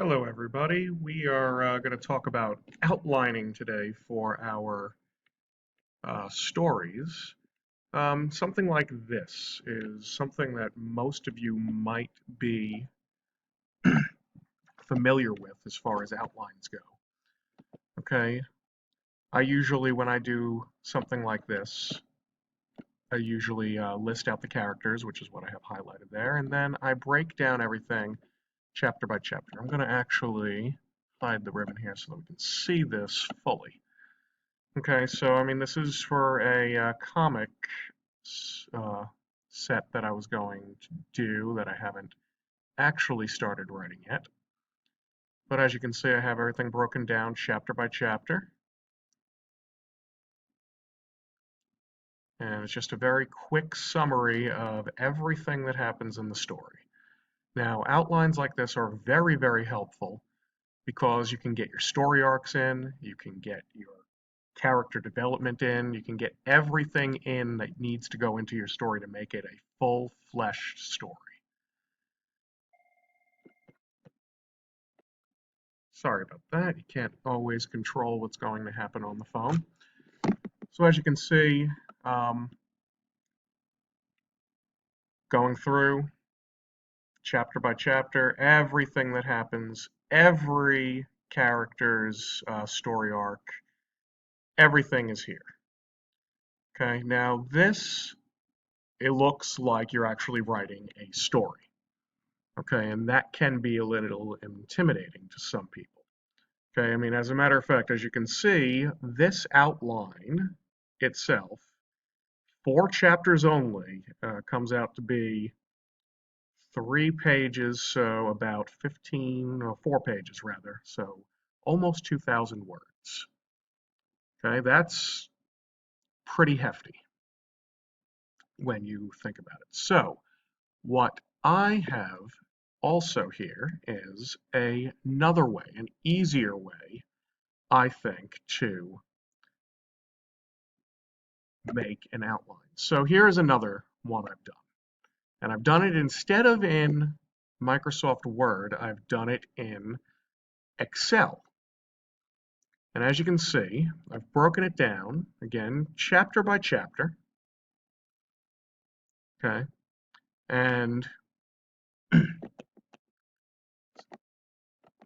Hello, everybody. We are going to talk about outlining today for our stories. Something like this is something that most of you might be familiar with as far as outlines go. Okay, I usually, when I do something like this, I usually list out the characters, which is what I have highlighted there, and then I break down everything chapter by chapter. I'm going to actually hide the ribbon here so that we can see this fully. Okay, so I mean, this is for a comic uh, set that I was going to do that I haven't actually started writing yet. But as you can see, I have everything broken down chapter by chapter. And it's just a very quick summary of everything that happens in the story. Now, outlines like this are very, very helpful because you can get your story arcs in, you can get your character development in, you can get everything in that needs to go into your story to make it a full-fleshed story. Sorry about that, you can't always control what's going to happen on the phone. So as you can see, going through chapter by chapter, everything that happens, every character's story arc, everything is here. Okay, now this, it looks like you're actually writing a story. Okay, and that can be a little intimidating to some people. Okay, I mean, as a matter of fact, as you can see, this outline itself, 4 chapters only, comes out to be 3 pages, so about 15, or 4 pages rather, so almost 2,000 words. Okay, that's pretty hefty when you think about it. So, what I have also here is another way, an easier way, I think, to make an outline. So here is another one I've done. And I've done it instead of in Microsoft Word, I've done it in Excel. And as you can see, I've broken it down, again, chapter by chapter. Okay, and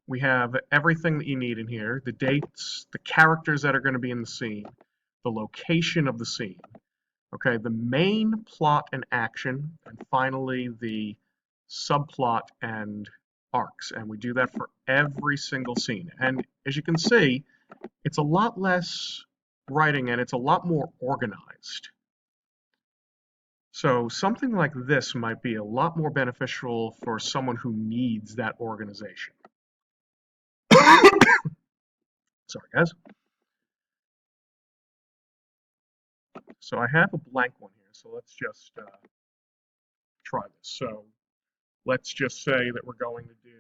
we have everything that you need in here, the dates, the characters that are going to be in the scene, the location of the scene, okay, the main plot and action, and finally the subplot and arcs. And we do that for every single scene. And as you can see, it's a lot less writing and it's a lot more organized. So something like this might be a lot more beneficial for someone who needs that organization. Sorry, guys. So I have a blank one here, so let's just try this. So let's just say that we're going to do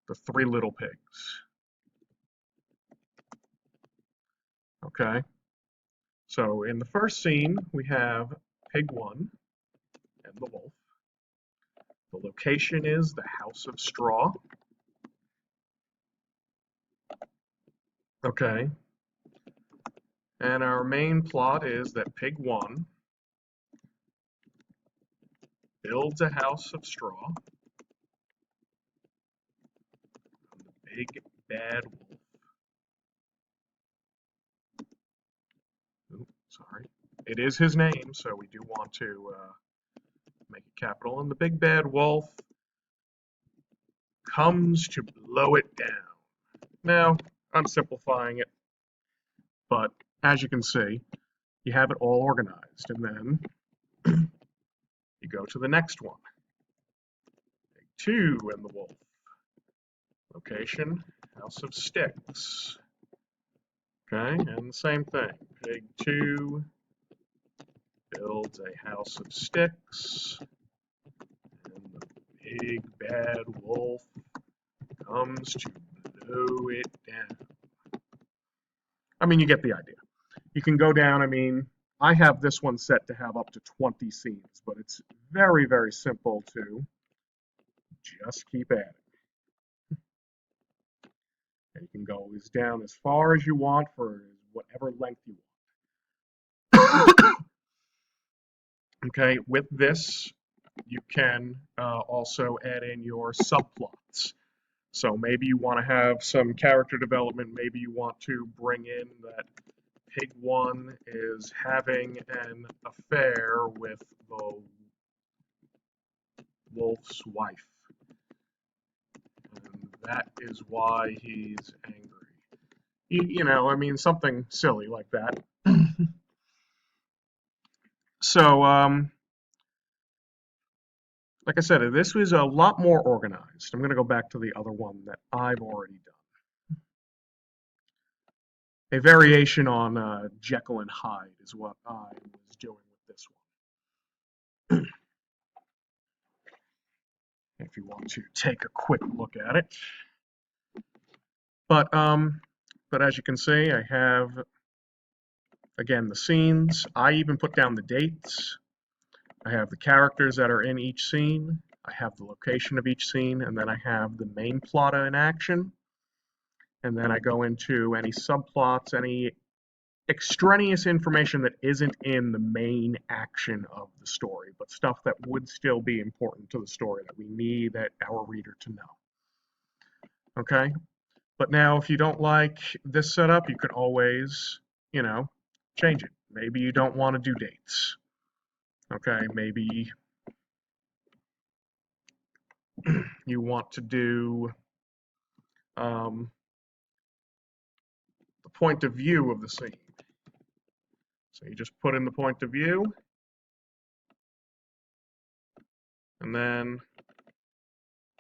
the 3 Little Pigs. Okay, so in the first scene, we have Pig 1 and the wolf. The location is the House of Straw. Okay, and our main plot is that Pig 1 builds a house of straw. The big bad wolf. Oops, sorry. It is his name, so we do want to make it capital. And the big bad wolf comes to blow it down. Now, I'm simplifying it, but as you can see, you have it all organized. And then you go to the next one. Pig 2 and the wolf. Location, House of Sticks. Okay, and the same thing. Pig 2 builds a house of sticks. And the big bad wolf comes to blow it down. I mean, you get the idea. You can go down, I mean, I have this one set to have up to 20 scenes, but it's very, very simple to just keep adding. And you can go as down as far as you want for whatever length you want. Okay, with this, you can also add in your subplots. So maybe you want to have some character development. Maybe you want to bring in that Pig 1 is having an affair with the wolf's wife. And that is why he's angry. You know, I mean, something silly like that. So, like I said, this was a lot more organized. I'm going to go back to the other one that I've already done. A variation on Jekyll and Hyde is what I was doing with this one. If you want to take a quick look at it. But as you can see, I have, again, the scenes. I even put down the dates. I have the characters that are in each scene. I have the location of each scene, and then I have the main plot in action. And then I go into any subplots, any extraneous information that isn't in the main action of the story, but stuff that would still be important to the story that we need our reader to know. Okay? But now, if you don't like this setup, you can always, you know, change it. Maybe you don't want to do dates. Okay, maybe you want to do the point of view of the scene. So you just put in the point of view, and then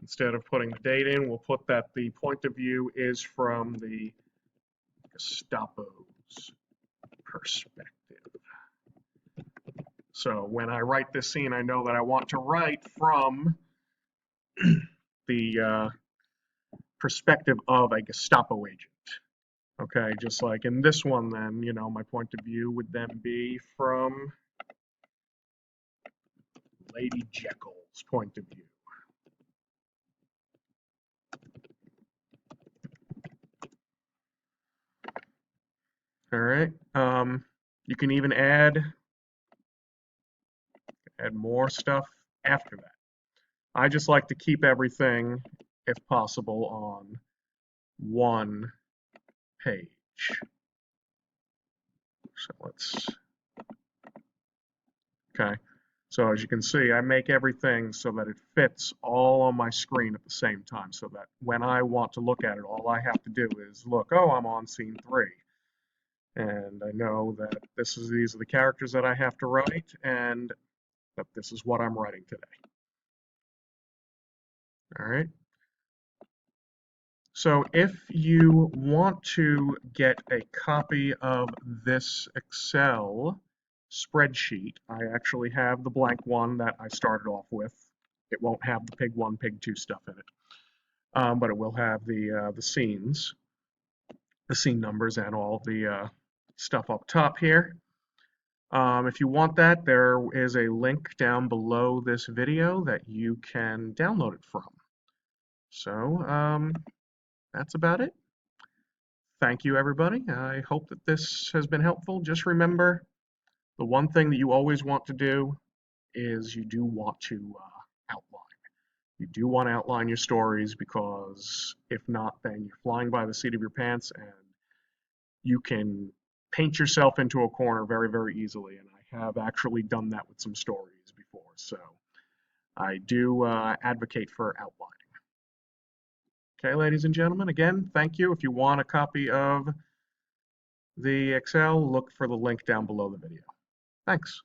instead of putting the date in, we'll put that the point of view is from the Gestapo's perspective. So when I write this scene, I know that I want to write from the perspective of a Gestapo agent. Okay, just like in this one then, you know, my point of view would then be from Lady Jekyll's point of view. All right, you can even add more stuff after that. I just like to keep everything, if possible, on one page. So let's, okay. So as you can see, I make everything so that it fits all on my screen at the same time, so that when I want to look at it, all I have to do is look, oh, I'm on scene 3. And I know that these are the characters that I have to write, and that this is what I'm writing today. All right. So if you want to get a copy of this Excel spreadsheet, I actually have the blank one that I started off with. It won't have the Pig 1, Pig 2 stuff in it, but it will have the scenes, the scene numbers, and all the stuff up top here. If you want that, there is a link down below this video that you can download it from. So that's about it. Thank you, everybody. I hope that this has been helpful. Just remember, the one thing that you always want to do is you do want to outline. You do want to outline your stories, because if not, then you're flying by the seat of your pants and you can paint yourself into a corner very, very easily. And I have actually done that with some stories before. So I do advocate for outlining. Okay, ladies and gentlemen, again, thank you. If you want a copy of the Excel, look for the link down below the video. Thanks.